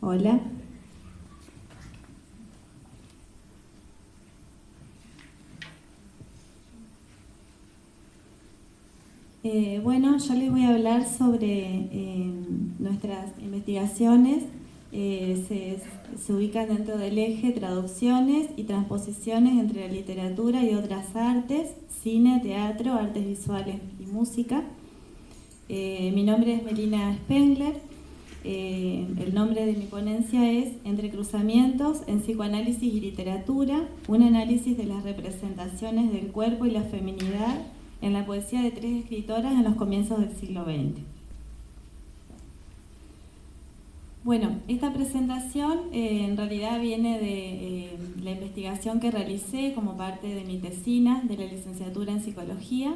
Hola. Bueno, yo les voy a hablar sobre nuestras investigaciones. Se ubican dentro del eje traducciones y transposiciones entre la literatura y otras artes, cine, teatro, artes visuales y música. Mi nombre es Melina Spengler. El nombre de mi ponencia es Entrecruzamientos en psicoanálisis y literatura, un análisis de las representaciones del cuerpo y la feminidad en la poesía de tres escritoras en los comienzos del siglo XX. Bueno, esta presentación en realidad viene de la investigación que realicé como parte de mi tesina de la licenciatura en psicología.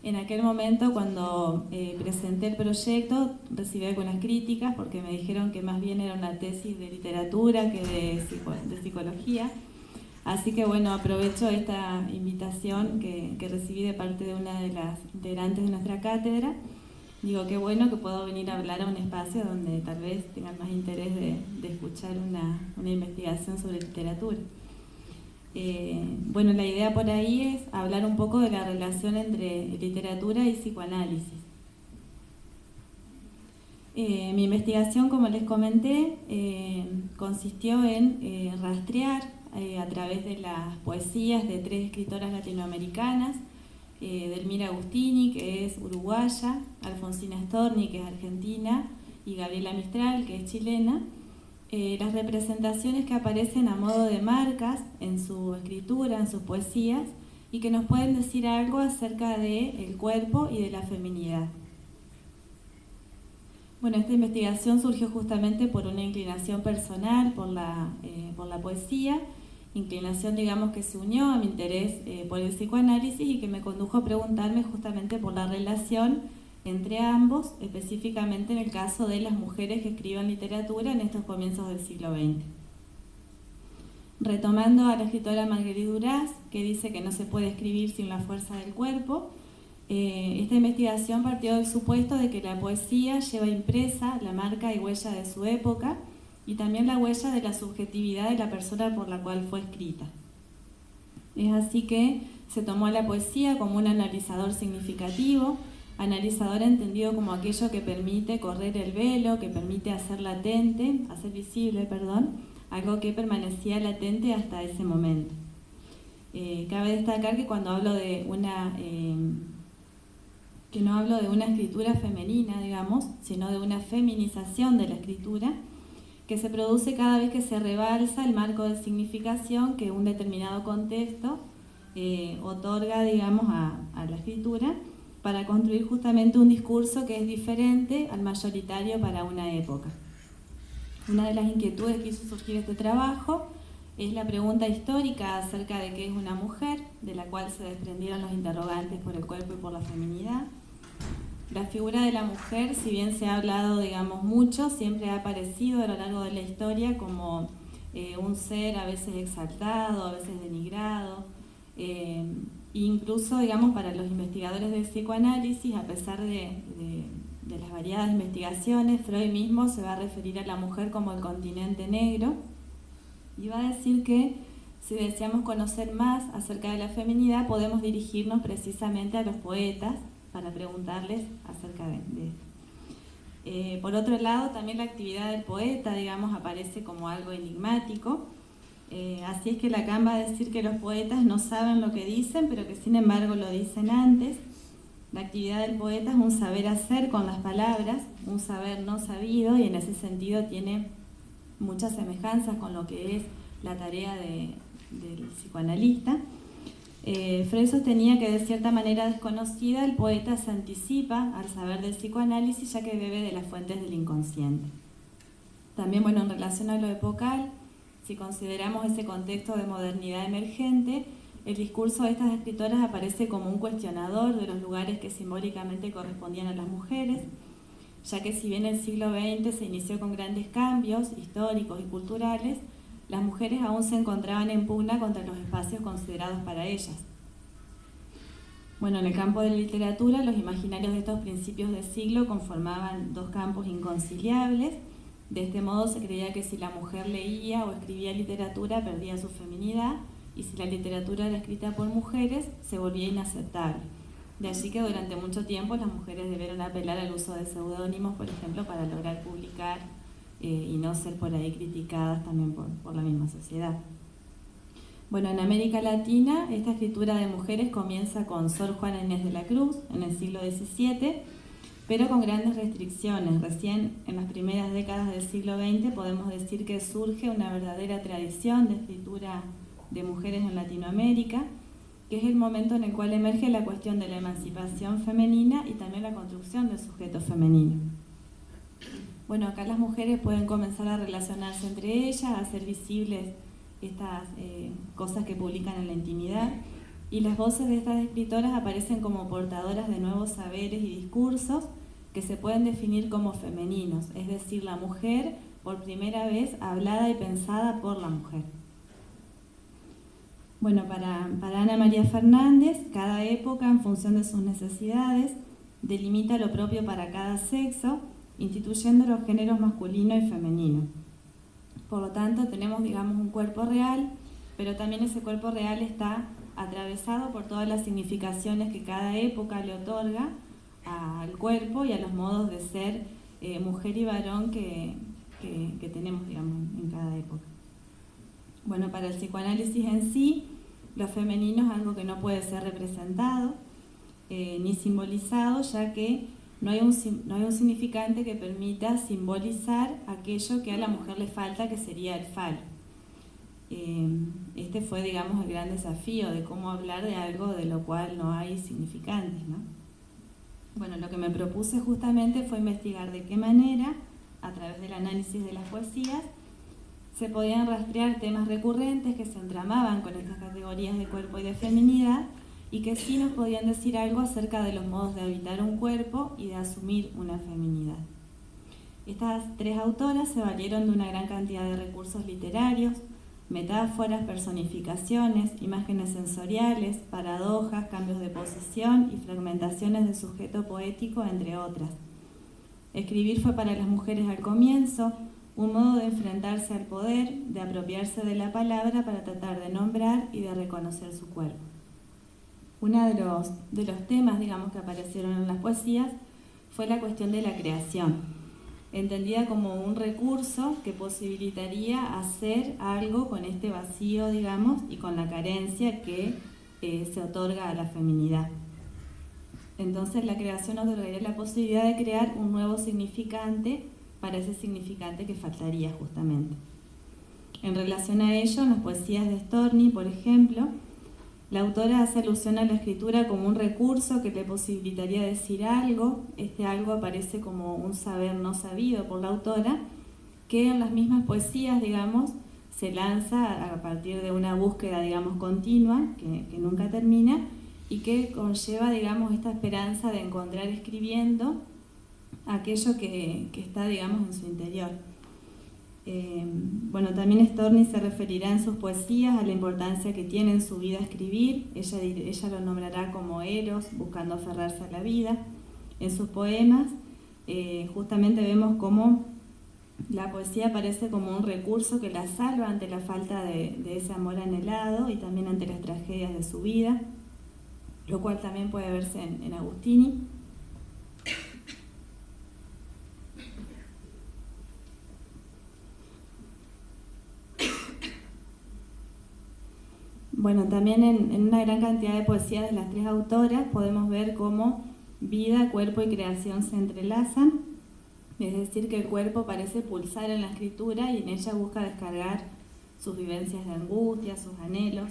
En aquel momento, cuando presenté el proyecto, recibí algunas críticas porque me dijeron que más bien era una tesis de literatura que de psicología. Así que bueno, aprovecho esta invitación que recibí de parte de una de las integrantes de nuestra cátedra. Digo, qué bueno que puedo venir a hablar a un espacio donde tal vez tengan más interés de escuchar una investigación sobre literatura. Bueno, la idea por ahí es hablar un poco de la relación entre literatura y psicoanálisis. Mi investigación, como les comenté, consistió en rastrear a través de las poesías de tres escritoras latinoamericanas, Delmira Agustini, que es uruguaya, Alfonsina Storni, que es argentina, y Gabriela Mistral, que es chilena, las representaciones que aparecen a modo de marcas en su escritura, en sus poesías, y que nos pueden decir algo acerca del cuerpo y de la feminidad. Bueno, esta investigación surgió justamente por una inclinación personal por la poesía, inclinación, digamos, que se unió a mi interés por el psicoanálisis y que me condujo a preguntarme justamente por la relación entre ambos, específicamente en el caso de las mujeres que escriben literatura en estos comienzos del siglo XX. Retomando a la escritora Marguerite Duras, que dice que no se puede escribir sin la fuerza del cuerpo, esta investigación partió del supuesto de que la poesía lleva impresa la marca y huella de su época y también la huella de la subjetividad de la persona por la cual fue escrita. Es así que se tomó a la poesía como un analizador significativo, analizador entendido como aquello que permite correr el velo, que permite hacer visible, algo que permanecía latente hasta ese momento. Cabe destacar que cuando hablo de que no hablo de una escritura femenina, digamos, sino de una feminización de la escritura, que se produce cada vez que se rebalsa el marco de significación que un determinado contexto otorga, digamos, a la escritura, para construir justamente un discurso que es diferente al mayoritario para una época. Una de las inquietudes que hizo surgir este trabajo es la pregunta histórica acerca de qué es una mujer, de la cual se desprendieron los interrogantes por el cuerpo y por la feminidad. La figura de la mujer, si bien se ha hablado, digamos, mucho, siempre ha aparecido a lo largo de la historia como un ser a veces exaltado, a veces denigrado. Incluso, digamos, para los investigadores del psicoanálisis, a pesar de las variadas investigaciones, Freud mismo se va a referir a la mujer como el continente negro y va a decir que si deseamos conocer más acerca de la feminidad, podemos dirigirnos precisamente a los poetas para preguntarles acerca de esto. Por otro lado, también la actividad del poeta, digamos, aparece como algo enigmático. Así es que Lacan va a decir que los poetas no saben lo que dicen, pero que sin embargo lo dicen antes. La actividad del poeta es un saber hacer con las palabras, un saber no sabido, y en ese sentido tiene muchas semejanzas con lo que es la tarea del psicoanalista. Freud sostenía que de cierta manera desconocida el poeta se anticipa al saber del psicoanálisis, ya que bebe de las fuentes del inconsciente. También, bueno, en relación a lo epocal, si consideramos ese contexto de modernidad emergente, el discurso de estas escritoras aparece como un cuestionador de los lugares que simbólicamente correspondían a las mujeres, ya que si bien el siglo XX se inició con grandes cambios históricos y culturales, las mujeres aún se encontraban en pugna contra los espacios considerados para ellas. Bueno, en el campo de la literatura, los imaginarios de estos principios de siglo conformaban dos campos inconciliables. De este modo se creía que si la mujer leía o escribía literatura perdía su feminidad, y si la literatura era escrita por mujeres se volvía inaceptable. De allí que durante mucho tiempo las mujeres debieron apelar al uso de seudónimos, por ejemplo, para lograr publicar y no ser por ahí criticadas también por la misma sociedad. Bueno, en América Latina esta escritura de mujeres comienza con Sor Juana Inés de la Cruz en el siglo XVII, pero con grandes restricciones. Recién en las primeras décadas del siglo XX podemos decir que surge una verdadera tradición de escritura de mujeres en Latinoamérica, que es el momento en el cual emerge la cuestión de la emancipación femenina y también la construcción del sujeto femenino. Bueno, acá las mujeres pueden comenzar a relacionarse entre ellas, a hacer visibles estas cosas que publican en la intimidad, y las voces de estas escritoras aparecen como portadoras de nuevos saberes y discursos que se pueden definir como femeninos, es decir, la mujer por primera vez hablada y pensada por la mujer. Bueno, para Ana María Fernández, cada época, en función de sus necesidades, delimita lo propio para cada sexo, instituyendo los géneros masculino y femenino. Por lo tanto, tenemos, digamos, un cuerpo real, pero también ese cuerpo real está atravesado por todas las significaciones que cada época le otorga al cuerpo y a los modos de ser mujer y varón que tenemos, digamos, en cada época. Bueno, para el psicoanálisis en sí, lo femenino es algo que no puede ser representado ni simbolizado, ya que no hay un significante que permita simbolizar aquello que a la mujer le falta, que sería el falo. Este fue, digamos, el gran desafío de cómo hablar de algo de lo cual no hay significantes, ¿no? Bueno, lo que me propuse justamente fue investigar de qué manera, a través del análisis de las poesías, se podían rastrear temas recurrentes que se entramaban con estas categorías de cuerpo y de feminidad, y que sí nos podían decir algo acerca de los modos de habitar un cuerpo y de asumir una feminidad. Estas tres autoras se valieron de una gran cantidad de recursos literarios, metáforas, personificaciones, imágenes sensoriales, paradojas, cambios de posición y fragmentaciones de sujeto poético, entre otras. Escribir fue para las mujeres al comienzo un modo de enfrentarse al poder, de apropiarse de la palabra para tratar de nombrar y de reconocer su cuerpo. Uno de los temas, digamos, que aparecieron en las poesías fue la cuestión de la creación, entendida como un recurso que posibilitaría hacer algo con este vacío, digamos, y con la carencia que se otorga a la feminidad. Entonces la creación otorgaría la posibilidad de crear un nuevo significante para ese significante que faltaría justamente. En relación a ello, en las poesías de Storni, por ejemplo, la autora hace alusión a la escritura como un recurso que le posibilitaría decir algo. Este algo aparece como un saber no sabido por la autora, que en las mismas poesías, digamos, se lanza a partir de una búsqueda, digamos, continua, que nunca termina, y que conlleva, digamos, esta esperanza de encontrar escribiendo aquello que está, digamos, en su interior. Bueno, también Storni se referirá en sus poesías a la importancia que tiene en su vida escribir. Ella lo nombrará como Eros, buscando aferrarse a la vida. En sus poemas justamente vemos cómo la poesía aparece como un recurso que la salva ante la falta de ese amor anhelado y también ante las tragedias de su vida, lo cual también puede verse en Agustini. Bueno, también en una gran cantidad de poesías de las tres autoras podemos ver cómo vida, cuerpo y creación se entrelazan, es decir, que el cuerpo parece pulsar en la escritura y en ella busca descargar sus vivencias de angustia, sus anhelos.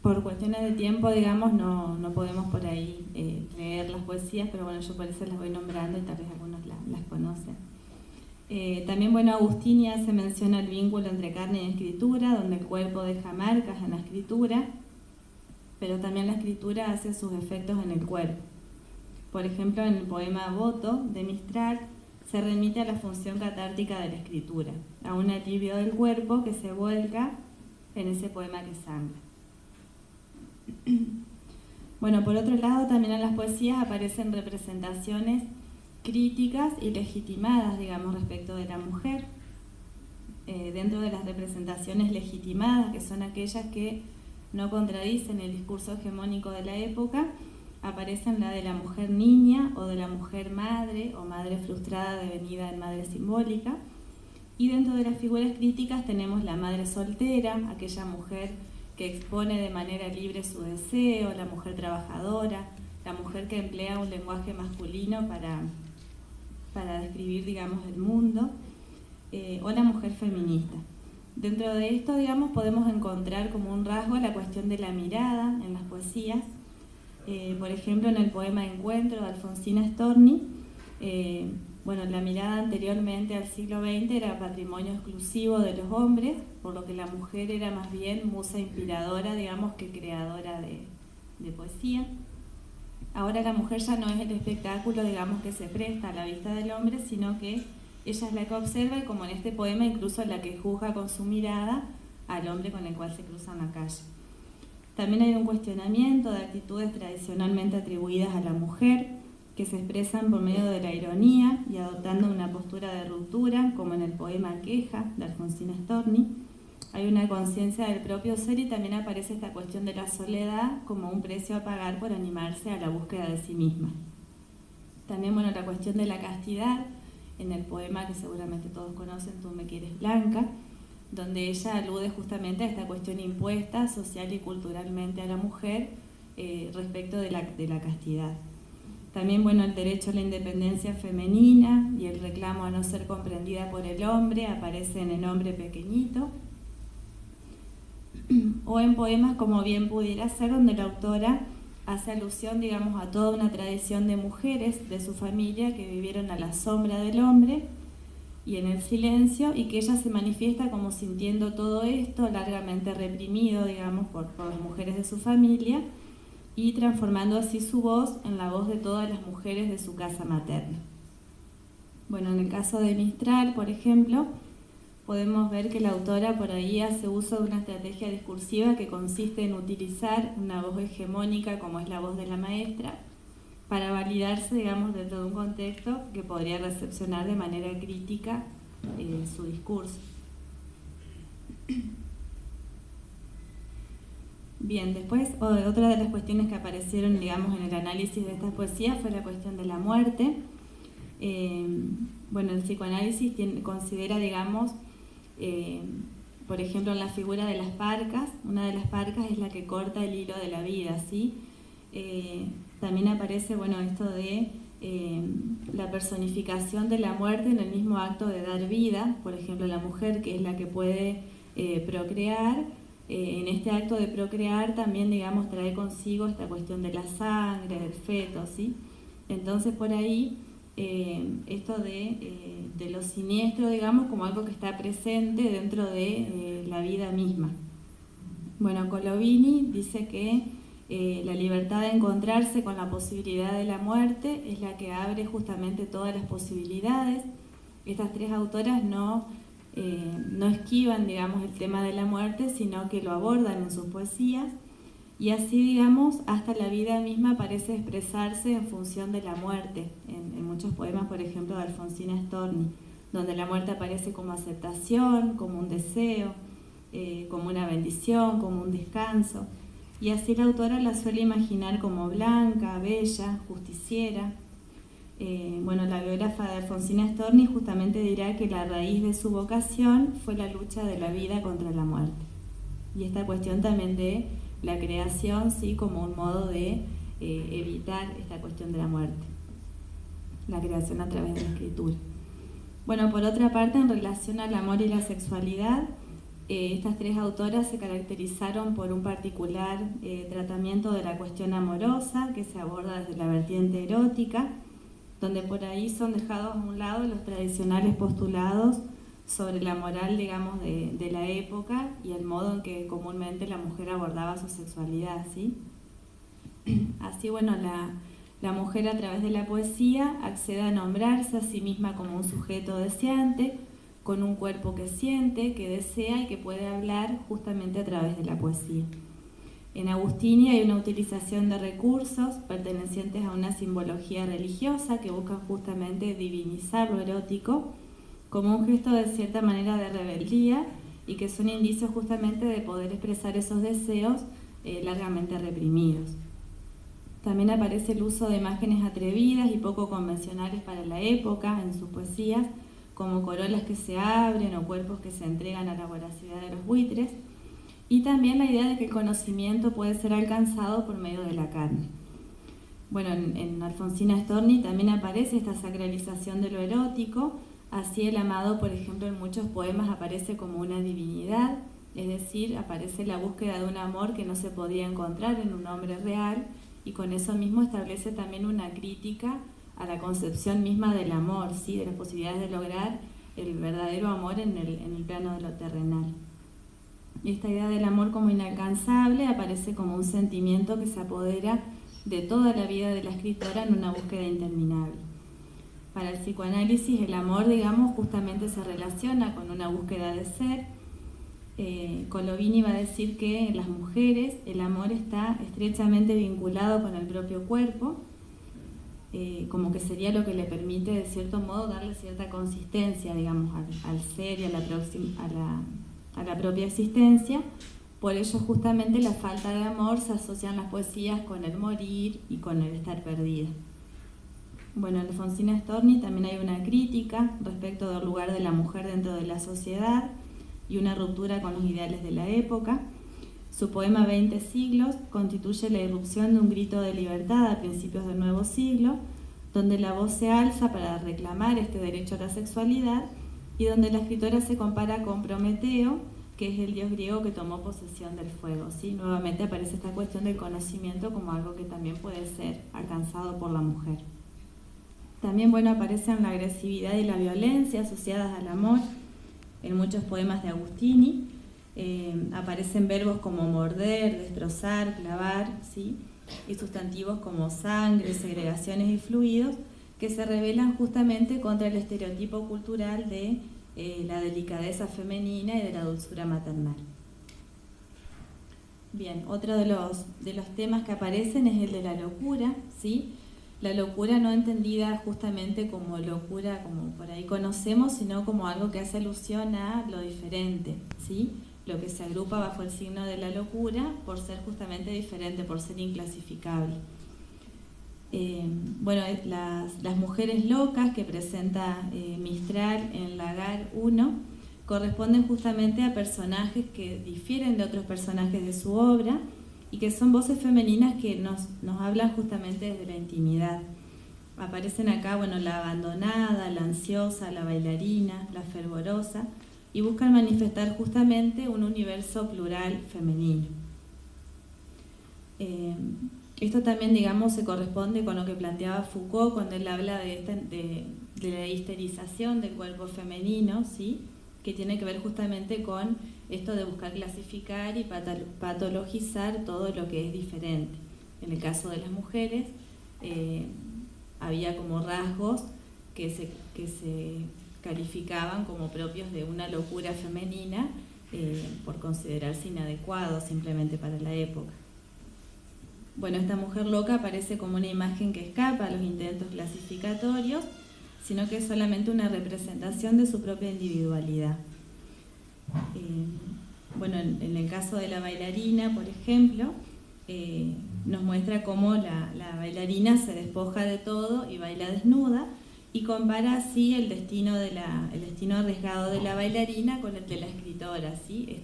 Por cuestiones de tiempo, digamos, no podemos por ahí leer las poesías, pero bueno, yo por eso las voy nombrando y tal vez algunos las conocen. También, bueno, Agustini hace mención al vínculo entre carne y escritura, donde el cuerpo deja marcas en la escritura, pero también la escritura hace sus efectos en el cuerpo. Por ejemplo, en el poema Voto de Mistral se remite a la función catártica de la escritura, a un alivio del cuerpo que se vuelca en ese poema que sangra. Bueno, por otro lado, también en las poesías aparecen representaciones críticas y legitimadas, digamos, respecto de la mujer. Dentro de las representaciones legitimadas, que son aquellas que no contradicen el discurso hegemónico de la época, aparecen la de la mujer niña o de la mujer madre o madre frustrada devenida en madre simbólica. Y dentro de las figuras críticas tenemos la madre soltera, aquella mujer que expone de manera libre su deseo, la mujer trabajadora, la mujer que emplea un lenguaje masculino para describir, digamos, el mundo, o la mujer feminista. Dentro de esto, digamos, podemos encontrar como un rasgo la cuestión de la mirada en las poesías. Por ejemplo, en el poema Encuentro de Alfonsina Storni, bueno, la mirada anteriormente al siglo XX era patrimonio exclusivo de los hombres, por lo que la mujer era más bien musa inspiradora, digamos, que creadora de poesía. Ahora la mujer ya no es el espectáculo, digamos, que se presta a la vista del hombre, sino que ella es la que observa y, como en este poema, incluso la que juzga con su mirada al hombre con el cual se cruza en la calle. También hay un cuestionamiento de actitudes tradicionalmente atribuidas a la mujer, que se expresan por medio de la ironía y adoptando una postura de ruptura, como en el poema Queja de Alfonsina Storni. Hay una conciencia del propio ser y también aparece esta cuestión de la soledad como un precio a pagar por animarse a la búsqueda de sí misma. También, bueno, la cuestión de la castidad, en el poema que seguramente todos conocen, Tú me quieres blanca, donde ella alude justamente a esta cuestión impuesta social y culturalmente a la mujer respecto de la castidad. También, bueno, el derecho a la independencia femenina y el reclamo a no ser comprendida por el hombre aparece en El hombre pequeñito. O en poemas como Bien pudiera ser, donde la autora hace alusión, digamos, a toda una tradición de mujeres de su familia que vivieron a la sombra del hombre y en el silencio, y que ella se manifiesta como sintiendo todo esto largamente reprimido, digamos, por las mujeres de su familia, y transformando así su voz en la voz de todas las mujeres de su casa materna. Bueno, en el caso de Mistral, por ejemplo, podemos ver que la autora por ahí hace uso de una estrategia discursiva que consiste en utilizar una voz hegemónica como es la voz de la maestra para validarse, digamos, dentro de un contexto que podría recepcionar de manera crítica su discurso. Bien, después otra de las cuestiones que aparecieron, digamos, en el análisis de estas poesías fue la cuestión de la muerte. Bueno, el psicoanálisis considera, digamos, por ejemplo, en la figura de las parcas, una de las parcas es la que corta el hilo de la vida, ¿sí? También aparece, bueno, esto de la personificación de la muerte en el mismo acto de dar vida. Por ejemplo, la mujer, que es la que puede procrear, en este acto de procrear también, digamos, trae consigo esta cuestión de la sangre, del feto, ¿sí? Entonces, por ahí, esto de lo siniestro, digamos, como algo que está presente dentro de la vida misma. Bueno, Colovini dice que la libertad de encontrarse con la posibilidad de la muerte es la que abre justamente todas las posibilidades. Estas tres autoras no esquivan, digamos, el tema de la muerte, sino que lo abordan en sus poesías, y así, digamos, hasta la vida misma parece expresarse en función de la muerte. En muchos poemas, por ejemplo, de Alfonsina Storni, donde la muerte aparece como aceptación, como un deseo, como una bendición, como un descanso. Y así la autora la suele imaginar como blanca, bella, justiciera. Bueno, la biógrafa de Alfonsina Storni justamente dirá que la raíz de su vocación fue la lucha de la vida contra la muerte. Y esta cuestión también de la creación, sí, como un modo de evitar esta cuestión de la muerte. La creación a través de la escritura. Bueno, por otra parte, en relación al amor y la sexualidad, estas tres autoras se caracterizaron por un particular tratamiento de la cuestión amorosa, que se aborda desde la vertiente erótica, donde por ahí son dejados a un lado los tradicionales postulados sobre la moral, digamos, de la época y el modo en que comúnmente la mujer abordaba su sexualidad, ¿sí? Así, bueno, la mujer a través de la poesía accede a nombrarse a sí misma como un sujeto deseante, con un cuerpo que siente, que desea y que puede hablar justamente a través de la poesía. En Agustini hay una utilización de recursos pertenecientes a una simbología religiosa que buscan justamente divinizar lo erótico como un gesto de cierta manera de rebeldía y que son indicios justamente de poder expresar esos deseos largamente reprimidos. También aparece el uso de imágenes atrevidas y poco convencionales para la época en sus poesías, como corolas que se abren o cuerpos que se entregan a la voracidad de los buitres, y también la idea de que el conocimiento puede ser alcanzado por medio de la carne. Bueno, en Alfonsina Storni también aparece esta sacralización de lo erótico, así el amado, por ejemplo, en muchos poemas aparece como una divinidad, es decir, aparece la búsqueda de un amor que no se podía encontrar en un hombre real, y con eso mismo establece también una crítica a la concepción misma del amor, ¿sí? De las posibilidades de lograr el verdadero amor en el plano de lo terrenal. Esta idea del amor como inalcanzable aparece como un sentimiento que se apodera de toda la vida de la escritora en una búsqueda interminable. Para el psicoanálisis el amor, digamos, justamente se relaciona con una búsqueda de ser. Colovini va a decir que en las mujeres el amor está estrechamente vinculado con el propio cuerpo, como que sería lo que le permite de cierto modo darle cierta consistencia, digamos, al ser y a la propia existencia. Por ello justamente la falta de amor se asocia en las poesías con el morir y con el estar perdida. Bueno, en Alfonsina Storni también hay una crítica respecto del lugar de la mujer dentro de la sociedad y una ruptura con los ideales de la época. Su poema 20 siglos constituye la irrupción de un grito de libertad a principios del nuevo siglo, donde la voz se alza para reclamar este derecho a la sexualidad y donde la escritora se compara con Prometeo, que es el dios griego que tomó posesión del fuego, ¿sí? Nuevamente aparece esta cuestión del conocimiento como algo que también puede ser alcanzado por la mujer. También, bueno, aparecen la agresividad y la violencia asociadas al amor en muchos poemas de Agustini. Aparecen verbos como morder, destrozar, clavar, ¿sí? Y sustantivos como sangre, segregaciones y fluidos, que se rebelan justamente contra el estereotipo cultural de la delicadeza femenina y de la dulzura maternal. Bien, otro de los temas que aparecen es el de la locura, ¿sí? La locura no entendida justamente como locura como por ahí conocemos, sino como algo que hace alusión a lo diferente, ¿sí? Lo que se agrupa bajo el signo de la locura por ser justamente diferente, por ser inclasificable. Bueno, las mujeres locas que presenta Mistral en Lagar 1 corresponden justamente a personajes que difieren de otros personajes de su obra y que son voces femeninas que nos hablan justamente desde la intimidad. Aparecen acá, bueno, la abandonada, la ansiosa, la bailarina, la fervorosa, y buscan manifestar justamente un universo plural femenino. Esto también, digamos, se corresponde con lo que planteaba Foucault cuando él habla de la histerización del cuerpo femenino, ¿sí? Que tiene que ver justamente con esto de buscar clasificar y patologizar todo lo que es diferente. En el caso de las mujeres, había como rasgos que se calificaban como propios de una locura femenina por considerarse inadecuados simplemente para la época. Bueno, esta mujer loca aparece como una imagen que escapa a los intentos clasificatorios, sino que es solamente una representación de su propia individualidad. Bueno, en el caso de la bailarina, por ejemplo, nos muestra cómo la bailarina se despoja de todo y baila desnuda, y compara así el destino arriesgado de la bailarina con el de la escritora, ¿sí?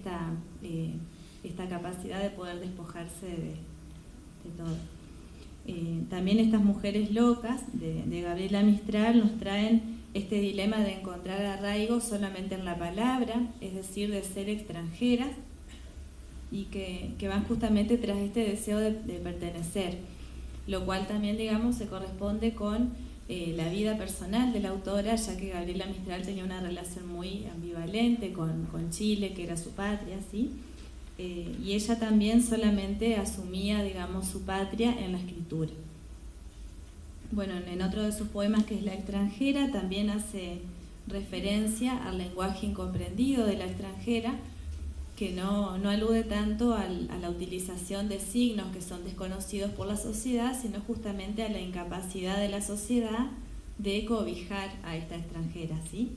Esta capacidad de poder despojarse de todo. También estas mujeres locas de Gabriela Mistral nos traen este dilema de encontrar arraigo solamente en la palabra, es decir, de ser extranjeras, y que van justamente tras este deseo de pertenecer, lo cual también, digamos, se corresponde con la vida personal de la autora, ya que Gabriela Mistral tenía una relación muy ambivalente con Chile, que era su patria, ¿sí? Y ella también solamente asumía, digamos, su patria en la escritura. Bueno, en otro de sus poemas, que es La extranjera, también hace referencia al lenguaje incomprendido de la extranjera, que no alude tanto a la utilización de signos que son desconocidos por la sociedad, sino justamente a la incapacidad de la sociedad de cobijar a esta extranjera, ¿sí?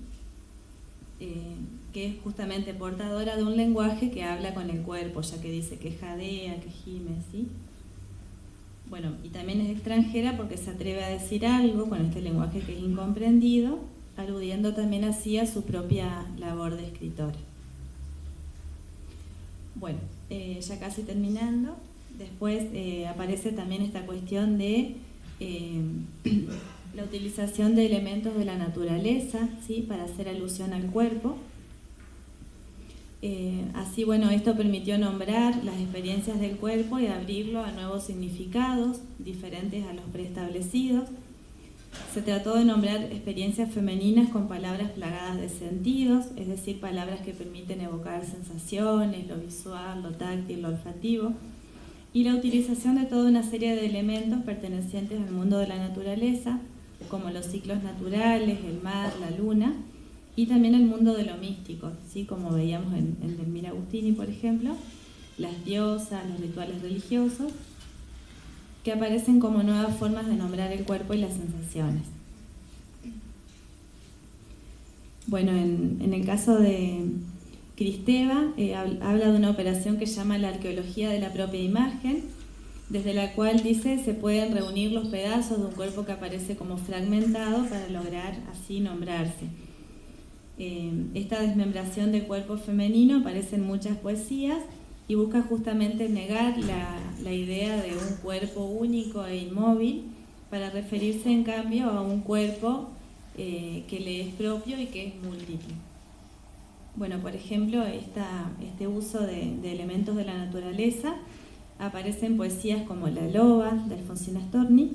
Que es justamente portadora de un lenguaje que habla con el cuerpo, ya que dice que jadea, que gime, ¿sí? Bueno, y también es extranjera porque se atreve a decir algo con este lenguaje que es incomprendido, aludiendo también así a su propia labor de escritora. Bueno, ya casi terminando, después aparece también esta cuestión de la utilización de elementos de la naturaleza, ¿sí? Para hacer alusión al cuerpo. Así, bueno, esto permitió nombrar las experiencias del cuerpo y abrirlo a nuevos significados diferentes a los preestablecidos. Se trató de nombrar experiencias femeninas con palabras plagadas de sentidos, es decir, palabras que permiten evocar sensaciones, lo visual, lo táctil, lo olfativo, y la utilización de toda una serie de elementos pertenecientes al mundo de la naturaleza, como los ciclos naturales, el mar, la luna, y también el mundo de lo místico, ¿sí? Como veíamos en Delmira Agustini, por ejemplo, las diosas, los rituales religiosos, que aparecen como nuevas formas de nombrar el cuerpo y las sensaciones. Bueno, en el caso de Kristeva, habla de una operación que llama la arqueología de la propia imagen, desde la cual dice se pueden reunir los pedazos de un cuerpo que aparece como fragmentado para lograr así nombrarse. Esta desmembración del cuerpo femenino aparece en muchas poesías y busca justamente negar la idea de un cuerpo único e inmóvil para referirse en cambio a un cuerpo que le es propio y que es múltiple. Bueno, por ejemplo, este uso de elementos de la naturaleza aparece en poesías como La loba, de Alfonsina Storni,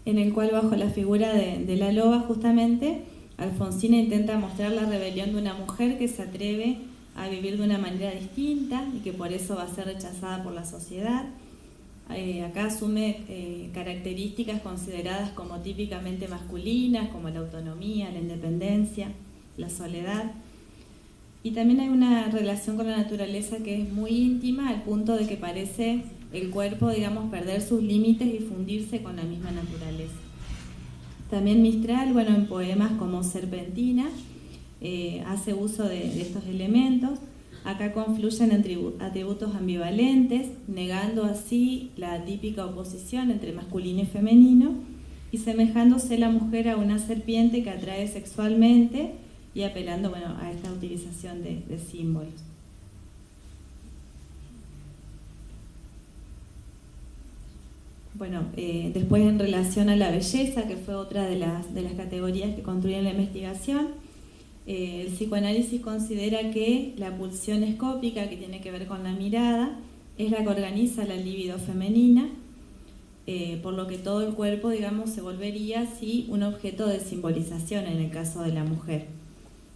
en el cual bajo la figura de la loba justamente Alfonsina intenta mostrar la rebelión de una mujer que se atreve a vivir de una manera distinta y que por eso va a ser rechazada por la sociedad. Acá asume características consideradas como típicamente masculinas, como la autonomía, la independencia, la soledad. Y también hay una relación con la naturaleza que es muy íntima, al punto de que parece el cuerpo, digamos, perder sus límites y fundirse con la misma naturaleza. También Mistral, bueno, en poemas como Serpentina, hace uso de estos elementos. Acá confluyen atributos ambivalentes, negando así la típica oposición entre masculino y femenino y semejándose la mujer a una serpiente que atrae sexualmente y apelando, bueno, a esta utilización de símbolos. Bueno, después en relación a la belleza, que fue otra de las categorías que construyen la investigación, el psicoanálisis considera que la pulsión escópica, que tiene que ver con la mirada, es la que organiza la libido femenina, por lo que todo el cuerpo, digamos, se volvería así un objeto de simbolización en el caso de la mujer.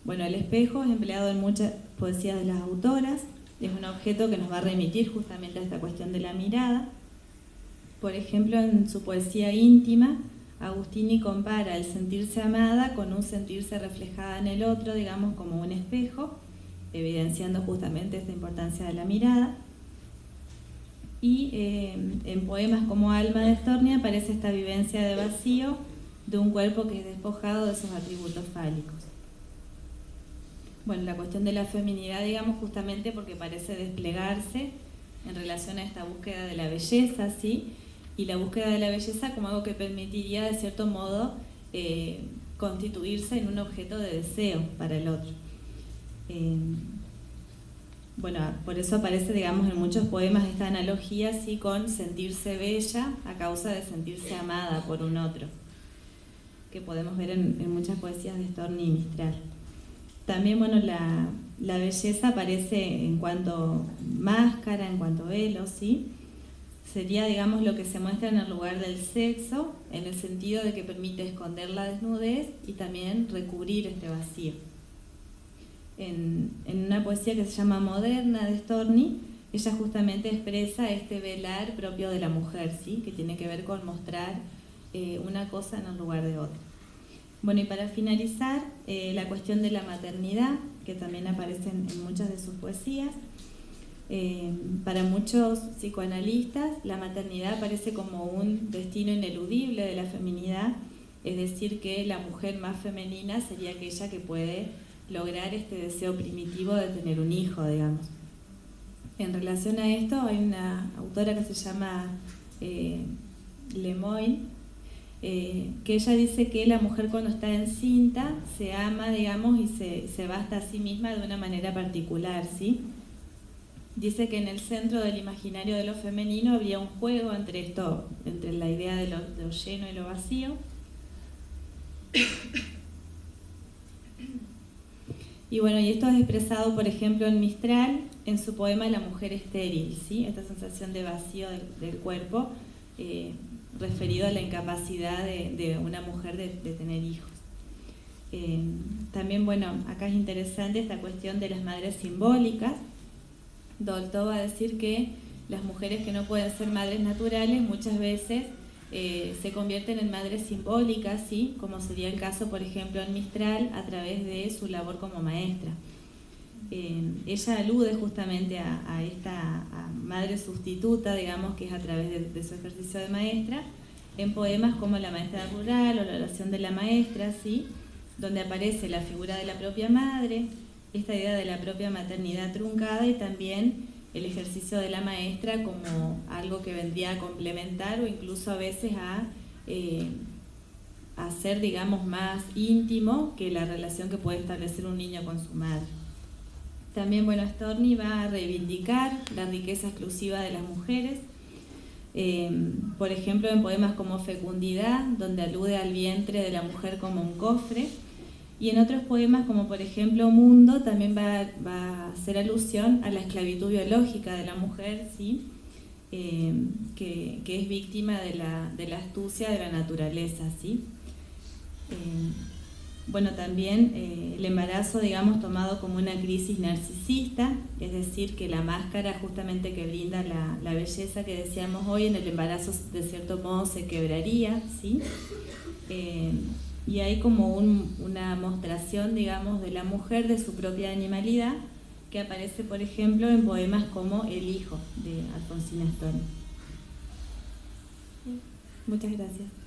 Bueno, el espejo es empleado en muchas poesías de las autoras, es un objeto que nos va a remitir justamente a esta cuestión de la mirada. Por ejemplo, en su poesía íntima, Agustini compara el sentirse amada con un sentirse reflejada en el otro, digamos, como un espejo, evidenciando justamente esta importancia de la mirada. Y en poemas como Alma de Storni aparece esta vivencia de vacío de un cuerpo que es despojado de sus atributos fálicos. Bueno, la cuestión de la feminidad, digamos, justamente porque parece desplegarse en relación a esta búsqueda de la belleza, ¿sí? Y la búsqueda de la belleza como algo que permitiría, de cierto modo, constituirse en un objeto de deseo para el otro. Bueno, por eso aparece, digamos, en muchos poemas esta analogía, ¿sí? Con sentirse bella a causa de sentirse amada por un otro, que podemos ver en muchas poesías de Storni y Mistral. También, bueno, la belleza aparece en cuanto máscara, en cuanto velo, ¿sí? Sería, digamos, lo que se muestra en el lugar del sexo, en el sentido de que permite esconder la desnudez y también recubrir este vacío. En una poesía que se llama Moderna de Storni, ella justamente expresa este velar propio de la mujer, ¿sí? Que tiene que ver con mostrar una cosa en el lugar de otra. Bueno, y para finalizar, la cuestión de la maternidad, que también aparece en muchas de sus poesías. Para muchos psicoanalistas, la maternidad aparece como un destino ineludible de la feminidad, es decir, que la mujer más femenina sería aquella que puede lograr este deseo primitivo de tener un hijo, digamos. En relación a esto, hay una autora que se llama Lemoyne, que ella dice que la mujer cuando está encinta se ama, digamos, y se basta a sí misma de una manera particular, ¿sí? Dice que en el centro del imaginario de lo femenino habría un juego entre esto, entre la idea de lo lleno y lo vacío. Y bueno, y esto es expresado, por ejemplo, en Mistral, en su poema La mujer estéril, ¿sí? Esta sensación de vacío del cuerpo, referido a la incapacidad de una mujer de tener hijos. También, bueno, acá es interesante esta cuestión de las madres simbólicas. Dolto va a decir que las mujeres que no pueden ser madres naturales muchas veces se convierten en madres simbólicas, ¿sí? Como sería el caso, por ejemplo, en Mistral, a través de su labor como maestra. Ella alude justamente a esta madre sustituta, digamos, que es a través de su ejercicio de maestra, en poemas como La maestra rural o La oración de la maestra, ¿sí? Donde aparece la figura de la propia madre, esta idea de la propia maternidad truncada y también el ejercicio de la maestra como algo que vendría a complementar o incluso a veces a hacer, digamos, más íntimo que la relación que puede establecer un niño con su madre. También, bueno, Storni va a reivindicar la riqueza exclusiva de las mujeres, por ejemplo, en poemas como Fecundidad, donde alude al vientre de la mujer como un cofre, y en otros poemas, como por ejemplo Mundo, también va a hacer alusión a la esclavitud biológica de la mujer, ¿sí? Que es víctima de la astucia de la naturaleza, ¿sí? Bueno, también el embarazo, digamos, tomado como una crisis narcisista, es decir, que la máscara justamente que brinda la belleza que decíamos hoy, en el embarazo de cierto modo se quebraría, ¿sí? Y hay como una mostración, digamos, de la mujer, de su propia animalidad, que aparece, por ejemplo, en poemas como El hijo, de Alfonsina Storni. Muchas gracias.